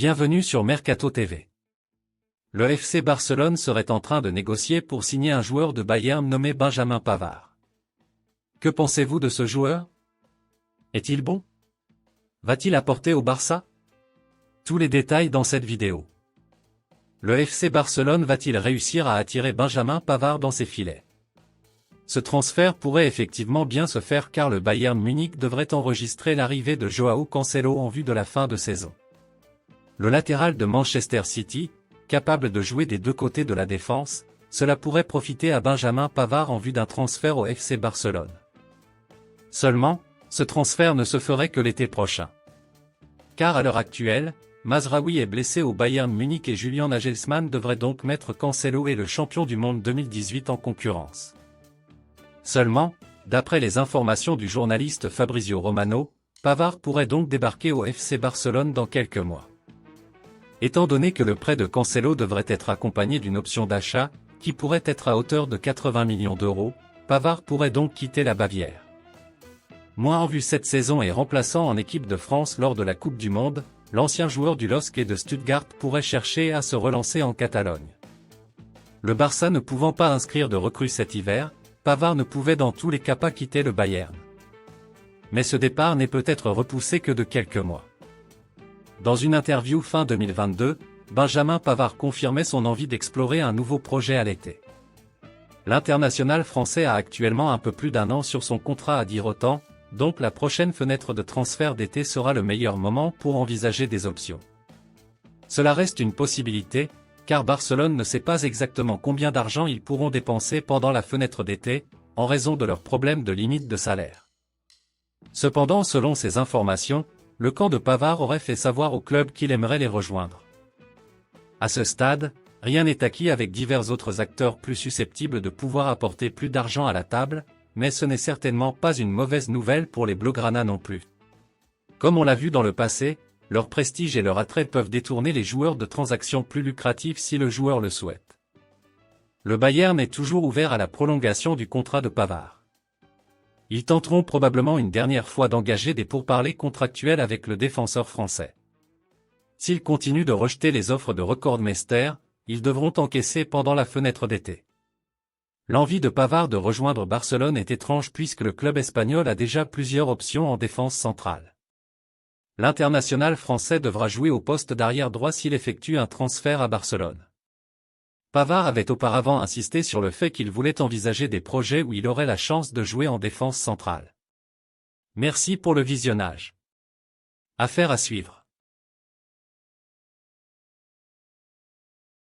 Bienvenue sur Mercato TV. Le FC Barcelone serait en train de négocier pour signer un joueur de Bayern nommé Benjamin Pavard. Que pensez-vous de ce joueur? Est-il bon? Va-t-il apporter au Barça? Tous les détails dans cette vidéo. Le FC Barcelone va-t-il réussir à attirer Benjamin Pavard dans ses filets? Ce transfert pourrait effectivement bien se faire car le Bayern Munich devrait enregistrer l'arrivée de Joao Cancelo en vue de la fin de saison. Le latéral de Manchester City, capable de jouer des deux côtés de la défense, cela pourrait profiter à Benjamin Pavard en vue d'un transfert au FC Barcelone. Seulement, ce transfert ne se ferait que l'été prochain. Car à l'heure actuelle, Mazraoui est blessé au Bayern Munich et Julian Nagelsmann devrait donc mettre Cancelo et le champion du monde 2018 en concurrence. Seulement, d'après les informations du journaliste Fabrizio Romano, Pavard pourrait donc débarquer au FC Barcelone dans quelques mois. Étant donné que le prêt de Cancelo devrait être accompagné d'une option d'achat, qui pourrait être à hauteur de 80 millions d'euros, Pavard pourrait donc quitter la Bavière. Moins en vue cette saison et remplaçant en équipe de France lors de la Coupe du Monde, l'ancien joueur du LOSC et de Stuttgart pourrait chercher à se relancer en Catalogne. Le Barça ne pouvant pas inscrire de recrues cet hiver, Pavard ne pouvait dans tous les cas pas quitter le Bayern. Mais ce départ n'est peut-être repoussé que de quelques mois. Dans une interview fin 2022, Benjamin Pavard confirmait son envie d'explorer un nouveau projet à l'été. L'international français a actuellement un peu plus d'un an sur son contrat à dire autant, donc la prochaine fenêtre de transfert d'été sera le meilleur moment pour envisager des options. Cela reste une possibilité, car Barcelone ne sait pas exactement combien d'argent ils pourront dépenser pendant la fenêtre d'été, en raison de leurs problèmes de limite de salaire. Cependant, selon ces informations, le camp de Pavard aurait fait savoir au club qu'il aimerait les rejoindre. À ce stade, rien n'est acquis avec divers autres acteurs plus susceptibles de pouvoir apporter plus d'argent à la table, mais ce n'est certainement pas une mauvaise nouvelle pour les Blaugrana non plus. Comme on l'a vu dans le passé, leur prestige et leur attrait peuvent détourner les joueurs de transactions plus lucratives si le joueur le souhaite. Le Bayern est toujours ouvert à la prolongation du contrat de Pavard. Ils tenteront probablement une dernière fois d'engager des pourparlers contractuels avec le défenseur français. S'ils continuent de rejeter les offres de Rekordmeister, ils devront encaisser pendant la fenêtre d'été. L'envie de Pavard de rejoindre Barcelone est étrange puisque le club espagnol a déjà plusieurs options en défense centrale. L'international français devra jouer au poste d'arrière droit s'il effectue un transfert à Barcelone. Pavard avait auparavant insisté sur le fait qu'il voulait envisager des projets où il aurait la chance de jouer en défense centrale. Merci pour le visionnage. Affaire à suivre.